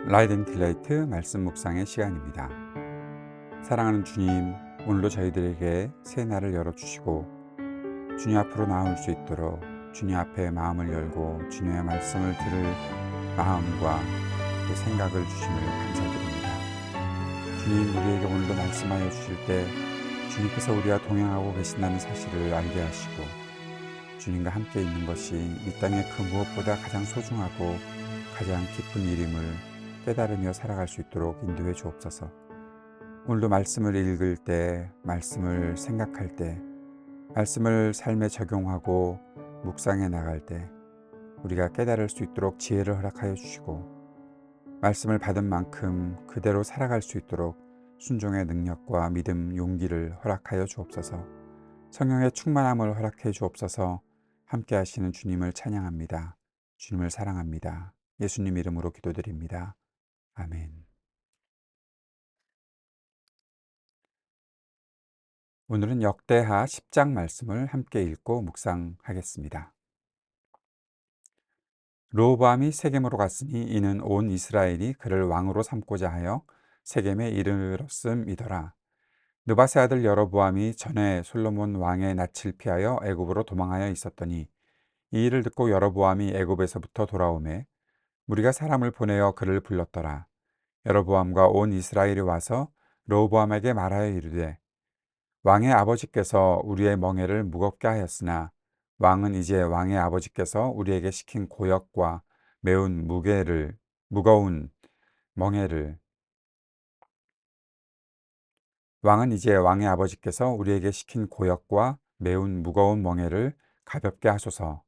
라이트 앤 딜레이트 말씀 묵상의 시간입니다. 사랑하는 주님, 오늘도 저희들에게 새 날을 열어주시고 주님 앞으로 나올 수 있도록 주님 앞에 마음을 열고 주님의 말씀을 들을 마음과 또 생각을 주심을 감사드립니다. 주님, 우리에게 오늘도 말씀하여 주실 때 주님께서 우리와 동행하고 계신다는 사실을 알게 하시고 주님과 함께 있는 것이 이 땅의 그 무엇보다 가장 소중하고 가장 기쁜 일임을 깨달으며 살아갈 수 있도록 인도해 주옵소서. 오늘도 말씀을 읽을 때, 말씀을 생각할 때, 말씀을 삶에 적용하고 묵상해 나갈 때 우리가 깨달을 수 있도록 지혜를 허락하여 주시고 말씀을 받은 만큼 그대로 살아갈 수 있도록 순종의 능력과 믿음, 용기를 허락하여 주옵소서. 성령의 충만함을 허락해 주옵소서. 함께 하시는 주님을 찬양합니다. 주님을 사랑합니다. 예수님 이름으로 기도드립니다. 아멘. 오늘은 역대하 10장 말씀을 함께 읽고 묵상하겠습니다. 르호보암이 세겜으로 갔으니 이는 온 이스라엘이 그를 왕으로 삼고자 하여 세겜에 이르렀음이더라. 느바세 아들 여로보암이 전에 솔로몬 왕의 낯을 피하여 애굽으로 도망하여 있었더니 이 일을 듣고 여로보암이 애굽에서부터 돌아오매 무리가 사람을 보내어 그를 불렀더라. 여로보암과 온 이스라엘이 와서 르호보암에게 말하여 이르되 왕의 아버지께서 우리의 멍에를 무겁게 하였으나 왕은 이제 왕의 아버지께서 우리에게 시킨 고역과 무거운 멍에를 왕은 이제 왕의 아버지께서 우리에게 시킨 고역과 매운 무거운 멍에를 가볍게 하소서.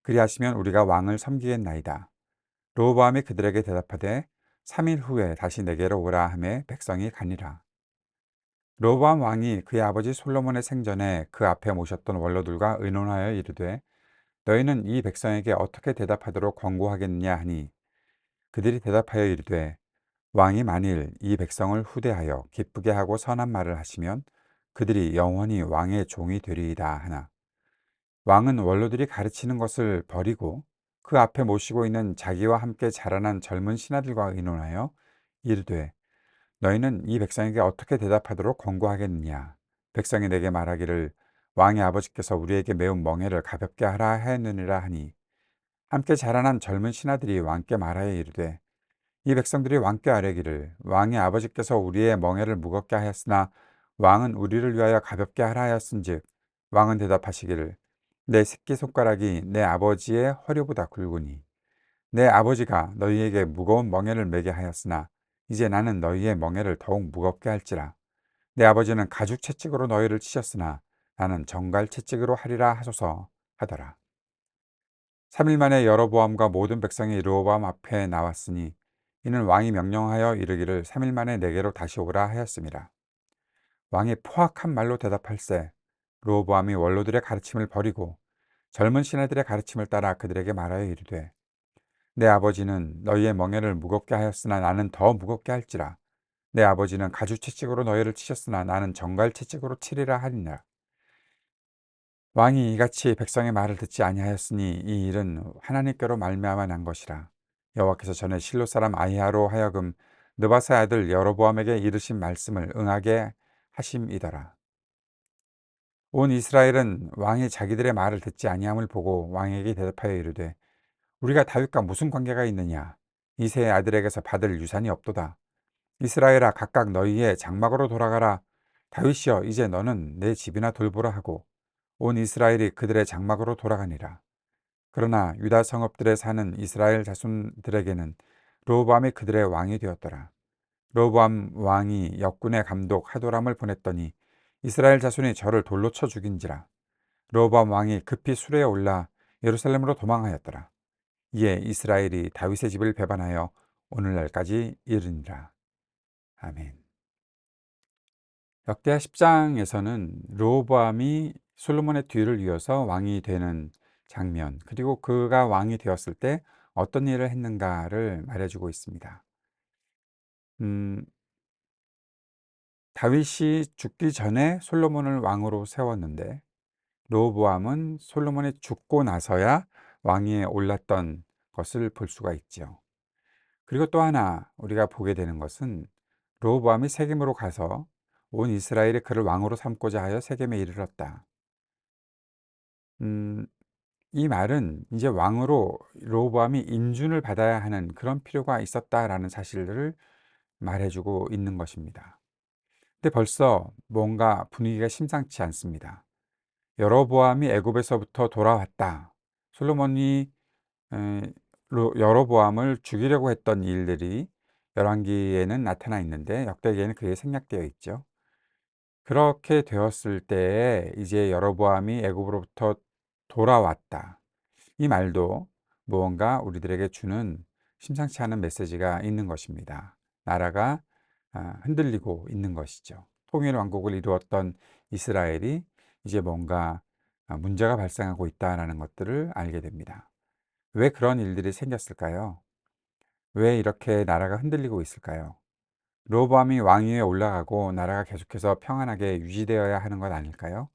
그리하시면 우리가 왕을 섬기겠나이다. 르호보암이 그들에게 대답하되 3일 후에 다시 내게로 오라 하매 백성이 가니라. 르호보암 왕이 그의 아버지 솔로몬의 생전에 그 앞에 모셨던 원로들과 의논하여 이르되 너희는 이 백성에게 어떻게 대답하도록 권고하겠느냐 하니 그들이 대답하여 이르되 왕이 만일 이 백성을 후대하여 기쁘게 하고 선한 말을 하시면 그들이 영원히 왕의 종이 되리이다 하나 왕은 원로들이 가르치는 것을 버리고 그 앞에 모시고 있는 자기와 함께 자라난 젊은 신하들과 의논하여 이르되 너희는 이 백성에게 어떻게 대답하도록 권고하겠느냐. 백성이 내게 말하기를 왕의 아버지께서 우리에게 매운 멍에를 가볍게 하라 하였느니라 하니 함께 자라난 젊은 신하들이 왕께 말하여 이르되 이 백성들이 왕께 아뢰기를 왕의 아버지께서 우리의 멍에를 무겁게 하였으나 왕은 우리를 위하여 가볍게 하라 하였은즉 왕은 대답하시기를 내 새끼손가락이 내 아버지의 허리보다 굵으니 내 아버지가 너희에게 무거운 멍에를 매게 하였으나 이제 나는 너희의 멍에를 더욱 무겁게 할지라. 내 아버지는 가죽 채찍으로 너희를 치셨으나 나는 정갈 채찍으로 하리라 하소서 하더라. 3일 만에 여로보암과 모든 백성이 르호보암 앞에 나왔으니 이는 왕이 명령하여 이르기를 3일 만에 내게로 다시 오라 하였습니다. 왕이 포악한 말로 대답할세 르호보암이 원로들의 가르침을 버리고 젊은 신하들의 가르침을 따라 그들에게 말하여 이르되 내 아버지는 너희의 멍에를 무겁게 하였으나 나는 더 무겁게 할지라. 내 아버지는 가죽 채찍으로 너희를 치셨으나 나는 정갈 채찍으로 치리라 하니라. 왕이 이같이 백성의 말을 듣지 아니하였으니 이 일은 하나님께로 말미암아 난 것이라. 여호와께서 전에 실로 사람 아히야로 하여금 느바세 아들 여로보암에게 이르신 말씀을 응하게 하심이더라. 온 이스라엘은 왕이 자기들의 말을 듣지 아니함을 보고 왕에게 대답하여 이르되 우리가 다윗과 무슨 관계가 있느냐? 이새의 아들에게서 받을 유산이 없도다. 이스라엘아 각각 너희의 장막으로 돌아가라. 다윗이여 이제 너는 내 집이나 돌보라 하고 온 이스라엘이 그들의 장막으로 돌아가니라. 그러나 유다 성읍들에 사는 이스라엘 자손들에게는 르호보암이 그들의 왕이 되었더라. 르호보암 왕이 역군의 감독 하도람을 보냈더니 이스라엘 자손이 저를 돌로 쳐 죽인지라. 르호보암 왕이 급히 수레에 올라 예루살렘으로 도망하였더라. 이에 이스라엘이 다윗의 집을 배반하여 오늘날까지 이르니라. 아멘. 역대하 10장에서는 르호보암이 솔로몬의 뒤를 이어서 왕이 되는 장면, 그리고 그가 왕이 되었을 때 어떤 일을 했는가를 말해주고 있습니다. 음, 다윗이 죽기 전에 솔로몬을 왕으로 세웠는데 르호보암은 솔로몬이 죽고 나서야 왕위에 올랐던 것을 볼 수가 있죠. 그리고 또 하나 우리가 보게 되는 것은 르호보암이 세겜으로 가서 온 이스라엘이 그를 왕으로 삼고자 하여 세겜에 이르렀다. 음, 이 말은 이제 왕으로 르호보암이 인준을 받아야 하는 그런 필요가 있었다라는 사실을 말해주고 있는 것입니다. 근데 벌써 뭔가 분위기가 심상치 않습니다. 여로보암이 애굽에서부터 돌아왔다. 솔로몬이 여로보암을 죽이려고 했던 일들이 열왕기에는 나타나 있는데 역대기에는 그게 생략되어 있죠. 그렇게 되었을 때에 이제 여로보암이 애굽으로부터 돌아왔다. 이 말도 무언가 우리들에게 주는 심상치 않은 메시지가 있는 것입니다. 나라가 흔들리고 있는 것이죠. 통일 왕국을 이루었던 이스라엘이 이제 뭔가 문제가 발생하고 있다는 것들을 알게 됩니다. 왜 그런 일들이 생겼을까요? 왜 이렇게 나라가 흔들리고 있을까요? 르호보암이 왕위에 올라가고 나라가 계속해서 평안하게 유지되어야 하는 것 아닐까요?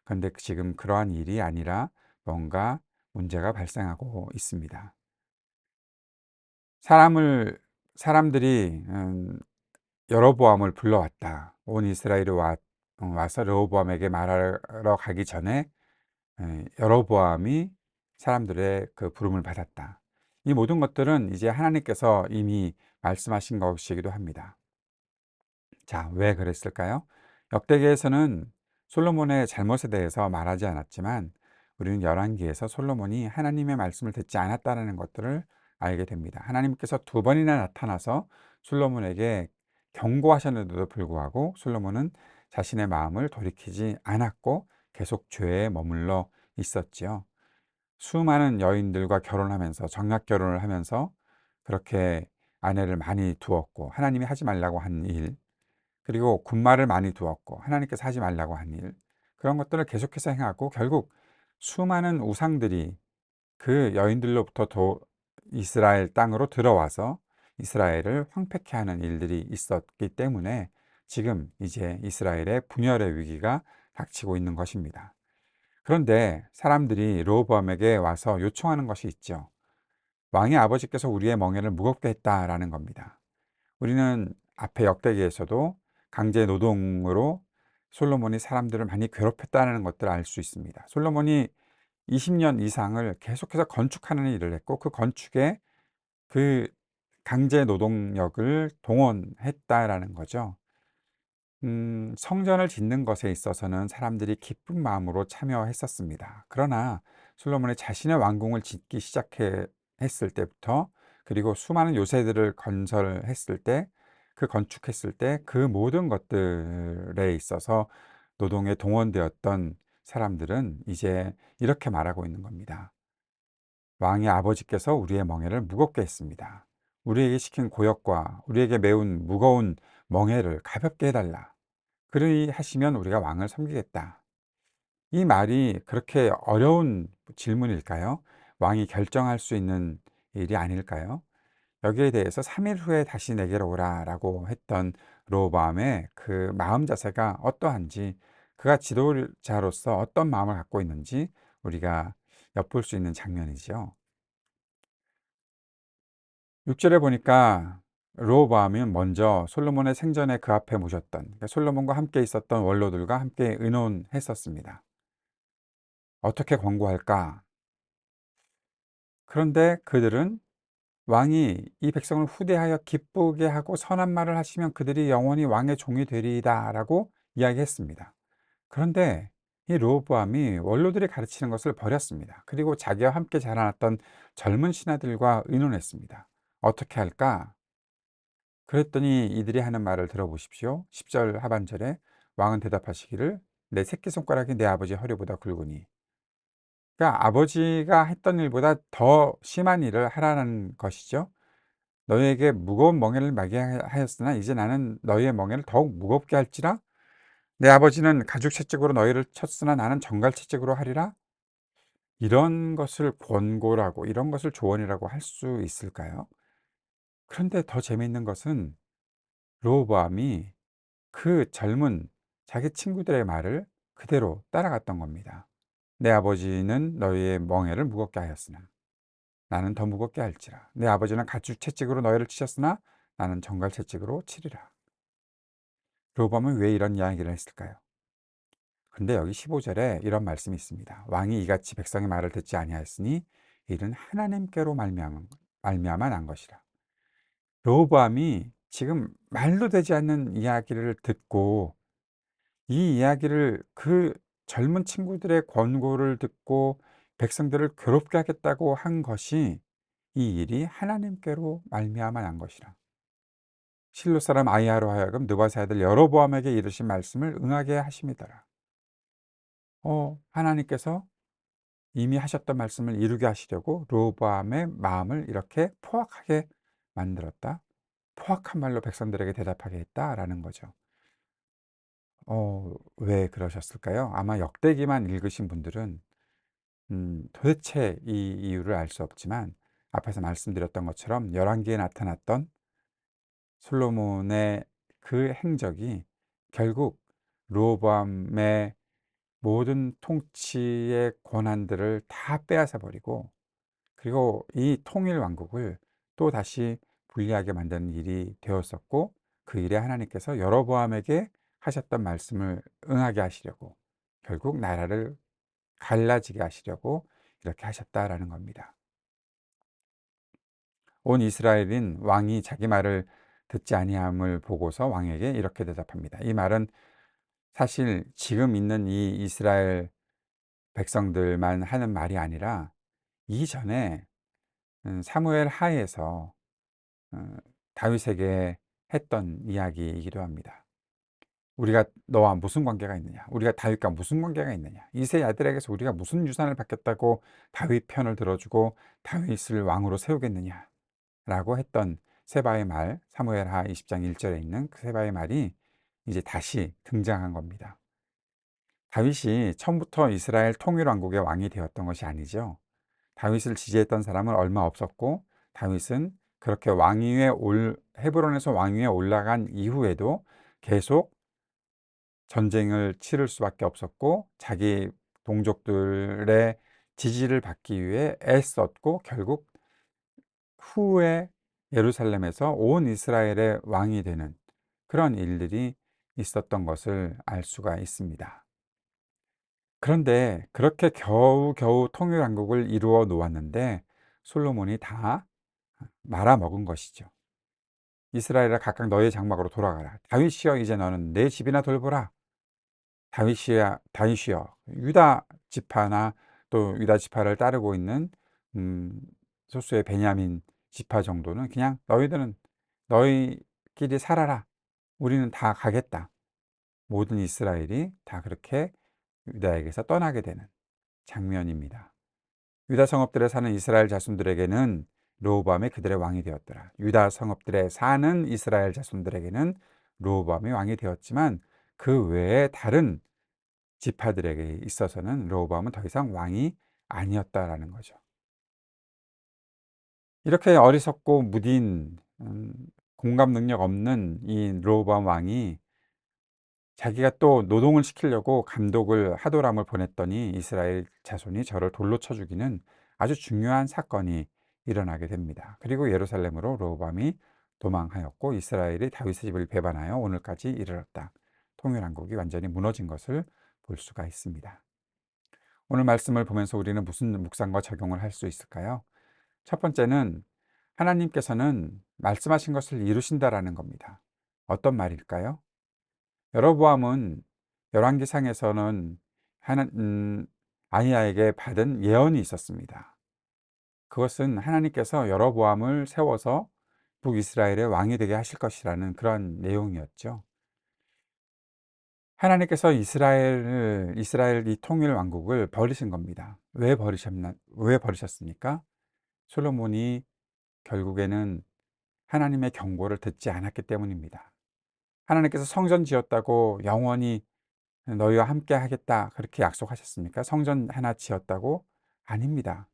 그런데 지금 그러한 일이 아니라 뭔가 문제가 발생하고 있습니다. 사람들이 여로보암을 불러왔다. 온 이스라엘이 와서 르호보암에게 말하러 가기 전에 여로보암이 사람들의 그 부름을 받았다. 이 모든 것들은 이제 하나님께서 이미 말씀하신 것이기도 합니다. 자, 왜 그랬을까요? 역대기에서는 솔로몬의 잘못에 대해서 말하지 않았지만 우리는 열왕기에서 솔로몬이 하나님의 말씀을 듣지 않았다는 것들을 알게 됩니다. 하나님께서 두 번이나 나타나서 솔로몬에게 경고하셨는데도 불구하고 솔로몬은 자신의 마음을 돌이키지 않았고 계속 죄에 머물러 있었지요. 수많은 여인들과 결혼하면서 정략 결혼을 하면서 그렇게 아내를 많이 두었고 하나님이 하지 말라고 한 일, 그리고 군말을 많이 두었고 하나님께서 하지 말라고 한 일, 그런 것들을 계속해서 행하고 결국 수많은 우상들이 그 여인들로부터 이스라엘 땅으로 들어와서 이스라엘을 황폐케 하는 일들이 있었기 때문에 지금 이제 이스라엘의 분열의 위기가 닥치고 있는 것입니다. 그런데 사람들이 르호보암에게 와서 요청하는 것이 있죠. 왕의 아버지께서 우리의 멍에를 무겁게 했다라는 겁니다. 우리는 앞에 역대기에서도 강제 노동으로 솔로몬이 사람들을 많이 괴롭혔다는 것들을 알 수 있습니다. 솔로몬이 20년 이상을 계속해서 건축하는 일을 했고 그 건축에 그 강제 노동력을 동원했다라는 거죠. 성전을 짓는 것에 있어서는 사람들이 기쁜 마음으로 참여했었습니다. 그러나 솔로몬이 자신의 왕궁을 짓기 시작했을 때부터 그리고 수많은 요새들을 건설했을 때 그 건축했을 때 그 모든 것들에 있어서 노동에 동원되었던 사람들은 이제 이렇게 말하고 있는 겁니다. 왕의 아버지께서 우리의 멍에를 무겁게 했습니다. 우리에게 시킨 고역과 우리에게 매운 무거운 멍에를 가볍게 해달라. 그리하시면 우리가 왕을 섬기겠다. 이 말이 그렇게 어려운 질문일까요? 왕이 결정할 수 있는 일이 아닐까요? 여기에 대해서 3일 후에 다시 내게로 오라 라고 했던 르호보암의 그 마음 자세가 어떠한지, 그가 지도자로서 어떤 마음을 갖고 있는지 우리가 엿볼 수 있는 장면이죠. 6절에 보니까 르호보암은 먼저 솔로몬의 생전에 그 앞에 모셨던, 그러니까 솔로몬과 함께 있었던 원로들과 함께 의논했었습니다. 어떻게 권고할까? 그런데 그들은 왕이 이 백성을 후대하여 기쁘게 하고 선한 말을 하시면 그들이 영원히 왕의 종이 되리이다 라고 이야기했습니다. 그런데 이 르호보암이 원로들이 가르치는 것을 버렸습니다. 그리고 자기와 함께 자라났던 젊은 신하들과 의논했습니다. 어떻게 할까? 그랬더니 이들이 하는 말을 들어보십시오. 10절 하반절에 왕은 대답하시기를 내 새끼손가락이 내 아버지 허리보다 굵으니, 그러니까 아버지가 했던 일보다 더 심한 일을 하라는 것이죠. 너희에게 무거운 멍에를 매게 하였으나 이제 나는 너희의 멍에를 더욱 무겁게 할지라. 내 아버지는 가죽 채찍으로 너희를 쳤으나 나는 정갈 채찍으로 하리라. 이런 것을 권고라고, 이런 것을 조언이라고 할 수 있을까요? 그런데 더 재미있는 것은 르호보암이 그 젊은 자기 친구들의 말을 그대로 따라갔던 겁니다. 내 아버지는 너희의 멍에를 무겁게 하였으나. 나는 더 무겁게 할지라. 내 아버지는 가축 채찍으로 너희를 치셨으나 나는 정갈 채찍으로 치리라. 르호보암은 왜 이런 이야기를 했을까요? 근데 여기 15절에 이런 말씀이 있습니다. 왕이 이같이 백성의 말을 듣지 아니하였으니 이는 하나님께로 말미암아 난 것이라. 르호보암이 지금 말도 되지 않는 이야기를 듣고, 이 이야기를 그 젊은 친구들의 권고를 듣고 백성들을 괴롭게 하겠다고 한 것이, 이 일이 하나님께로 말미암아 난 것이라. 실로 사람 아히야로 하여금 느바세 아들 여로보암에게 이르신 말씀을 응하게 하심이더라. 하나님께서 이미 하셨던 말씀을 이루게 하시려고 르호보암의 마음을 이렇게 포악하게 만들었다. 포악한 말로 백성들에게 대답하게 했다라는 거죠. 왜 그러셨을까요? 아마 역대기만 읽으신 분들은 도대체 이 이유를 알 수 없지만, 앞에서 말씀드렸던 것처럼 열왕기에 나타났던 솔로몬의 그 행적이 결국 르호보암의 모든 통치의 권한들을 다 빼앗아 버리고, 그리고 이 통일 왕국을 또 다시 불리하게 만드는 일이 되었었고, 그 일에 하나님께서 여로보암에게 하셨던 말씀을 응하게 하시려고, 결국 나라를 갈라지게 하시려고 이렇게 하셨다라는 겁니다. 온 이스라엘인 왕이 자기 말을 듣지 아니함을 보고서 왕에게 이렇게 대답합니다. 이 말은 사실 지금 있는 이 이스라엘 백성들만 하는 말이 아니라, 이전에 사무엘 하에서 다윗에게 했던 이야기이기도 합니다. 우리가 너와 무슨 관계가 있느냐, 우리가 다윗과 무슨 관계가 있느냐, 이세 아들에게서 우리가 무슨 유산을 받겠다고 다윗 편을 들어주고 다윗을 왕으로 세우겠느냐 라고 했던 세바의 말, 사무엘하 20장 1절에 있는 그 세바의 말이 이제 다시 등장한 겁니다. 다윗이 처음부터 이스라엘 통일왕국의 왕이 되었던 것이 아니죠. 다윗을 지지했던 사람은 얼마 없었고, 다윗은 그렇게 헤브론에서 왕위에 올라간 이후에도 계속 전쟁을 치를 수밖에 없었고, 자기 동족들의 지지를 받기 위해 애썼고, 결국 후에 예루살렘에서 온 이스라엘의 왕이 되는 그런 일들이 있었던 것을 알 수가 있습니다. 그런데 그렇게 겨우겨우 통일왕국을 이루어 놓았는데 솔로몬이 다 말아먹은 것이죠. 이스라엘아 각각 너의 장막으로 돌아가라. 다윗이여 이제 너는 내 집이나 돌보라. 다윗이여 유다 지파나 또 유다 지파를 따르고 있는 소수의 베냐민 지파 정도는 그냥 너희들은 너희끼리 살아라. 우리는 다 가겠다. 모든 이스라엘이 다 그렇게 유다에게서 떠나게 되는 장면입니다. 유다 성읍들에 사는 이스라엘 자손들에게는 르호보암이 그들의 왕이 되었더라. 유다 성읍들에 사는 이스라엘 자손들에게는 르호보암이 왕이 되었지만, 그 외에 다른 지파들에게 있어서는 르호보암은 더 이상 왕이 아니었다라는 거죠. 이렇게 어리석고 무딘, 공감 능력 없는 이 르호보암 왕이 자기가 또 노동을 시키려고 감독을 하도람을 보냈더니 이스라엘 자손이 저를 돌로 쳐 죽이는 아주 중요한 사건이 일어나게 됩니다. 그리고 예루살렘으로 르호보암이 도망하였고, 이스라엘이 다윗의 집을 배반하여 오늘까지 이르렀다. 통일왕국이 완전히 무너진 것을 볼 수가 있습니다. 오늘 말씀을 보면서 우리는 무슨 묵상과 적용을 할 수 있을까요? 첫 번째는 하나님께서는 말씀하신 것을 이루신다라는 겁니다. 어떤 말일까요? 여로보암은 열왕기상에서는 아히야에게 받은 예언이 있었습니다. 그것은 하나님께서 여로보암을 세워서 북이스라엘의 왕이 되게 하실 것이라는 그런 내용이었죠. 하나님께서 이스라엘 이 통일 왕국을 버리신 겁니다. 왜 버리셨습니까? 솔로몬이 결국에는 하나님의 경고를 듣지 않았기 때문입니다. 하나님께서 성전 지었다고 영원히 너희와 함께 하겠다 그렇게 약속하셨습니까? 성전 하나 지었다고? 아닙니다.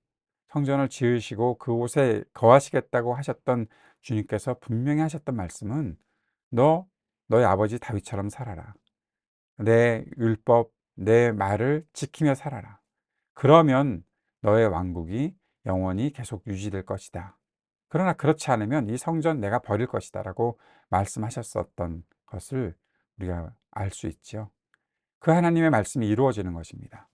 성전을 지으시고 그곳에 거하시겠다고 하셨던 주님께서 분명히 하셨던 말씀은, 너희 아버지 다윗처럼 살아라. 내 율법, 내 말을 지키며 살아라. 그러면 너의 왕국이 영원히 계속 유지될 것이다. 그러나 그렇지 않으면 이 성전 내가 버릴 것이다 라고 말씀하셨었던 것을 우리가 알 수 있죠. 그 하나님의 말씀이 이루어지는 것입니다.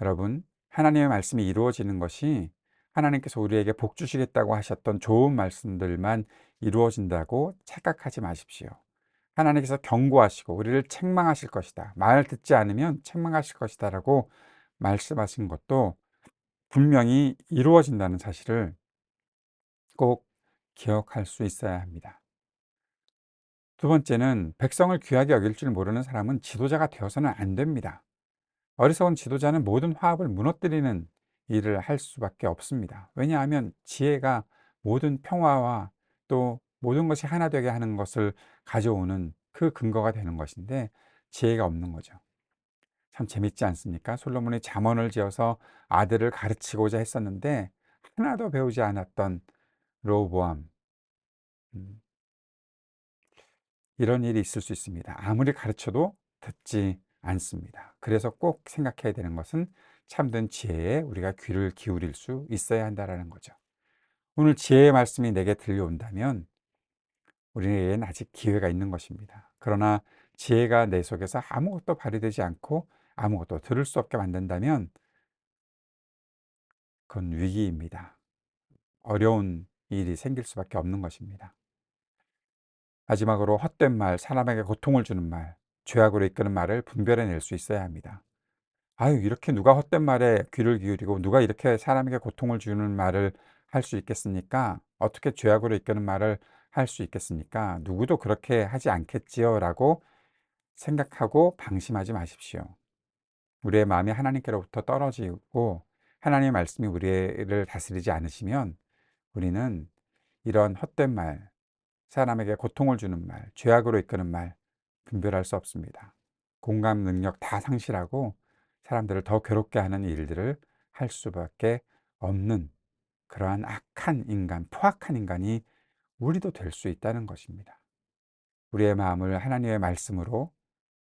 여러분, 하나님의 말씀이 이루어지는 것이 하나님께서 우리에게 복 주시겠다고 하셨던 좋은 말씀들만 이루어진다고 착각하지 마십시오. 하나님께서 경고하시고 우리를 책망하실 것이다. 말 듣지 않으면 책망하실 것이다 라고 말씀하신 것도 분명히 이루어진다는 사실을 꼭 기억할 수 있어야 합니다. 두 번째는 백성을 귀하게 여길 줄 모르는 사람은 지도자가 되어서는 안 됩니다. 어리석은 지도자는 모든 화합을 무너뜨리는 일을 할 수밖에 없습니다. 왜냐하면 지혜가 모든 평화와 또 모든 것이 하나 되게 하는 것을 가져오는 그 근거가 되는 것인데 지혜가 없는 거죠. 참 재밌지 않습니까? 솔로몬이 잠언을 지어서 아들을 가르치고자 했었는데 하나도 배우지 않았던 르호보암, 음, 이런 일이 있을 수 있습니다. 아무리 가르쳐도 듣지 않습니다. 그래서 꼭 생각해야 되는 것은 참된 지혜에 우리가 귀를 기울일 수 있어야 한다는 거죠. 오늘 지혜의 말씀이 내게 들려온다면 우리에게는 아직 기회가 있는 것입니다. 그러나 지혜가 내 속에서 아무것도 발휘되지 않고 아무것도 들을 수 없게 만든다면 그건 위기입니다. 어려운 일이 생길 수밖에 없는 것입니다. 마지막으로 헛된 말, 사람에게 고통을 주는 말, 죄악으로 이끄는 말을 분별해낼 수 있어야 합니다. 아유, 이렇게 누가 헛된 말에 귀를 기울이고 누가 이렇게 사람에게 고통을 주는 말을 할 수 있겠습니까? 어떻게 죄악으로 이끄는 말을 할 수 있겠습니까? 누구도 그렇게 하지 않겠지요 라고 생각하고 방심하지 마십시오. 우리의 마음이 하나님께로부터 떨어지고 하나님의 말씀이 우리를 다스리지 않으시면 우리는 이런 헛된 말, 사람에게 고통을 주는 말, 죄악으로 이끄는 말 분별할 수 없습니다. 공감 능력 다 상실하고 사람들을 더 괴롭게 하는 일들을 할 수밖에 없는 그러한 악한 인간, 포악한 인간이 우리도 될 수 있다는 것입니다. 우리의 마음을 하나님의 말씀으로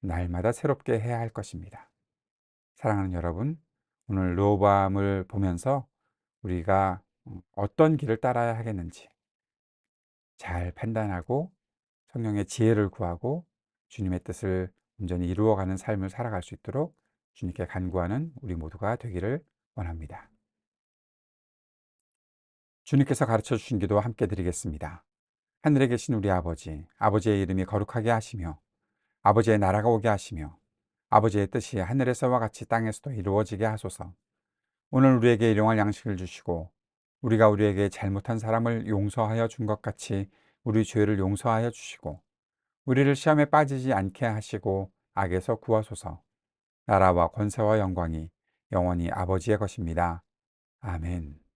날마다 새롭게 해야 할 것입니다. 사랑하는 여러분, 오늘 르호보암을 보면서 우리가 어떤 길을 따라야 하겠는지 잘 판단하고 성령의 지혜를 구하고 주님의 뜻을 온전히 이루어가는 삶을 살아갈 수 있도록 주님께 간구하는 우리 모두가 되기를 원합니다. 주님께서 가르쳐 주신 기도 함께 드리겠습니다. 하늘에 계신 우리 아버지, 아버지의 이름이 거룩하게 하시며 아버지의 나라가 오게 하시며 아버지의 뜻이 하늘에서와 같이 땅에서도 이루어지게 하소서. 오늘 우리에게 일용할 양식을 주시고 우리가 우리에게 잘못한 사람을 용서하여 준 것 같이 우리 죄를 용서하여 주시고 우리를 시험에 빠지지 않게 하시고 악에서 구하소서. 나라와 권세와 영광이 영원히 아버지의 것입니다. 아멘.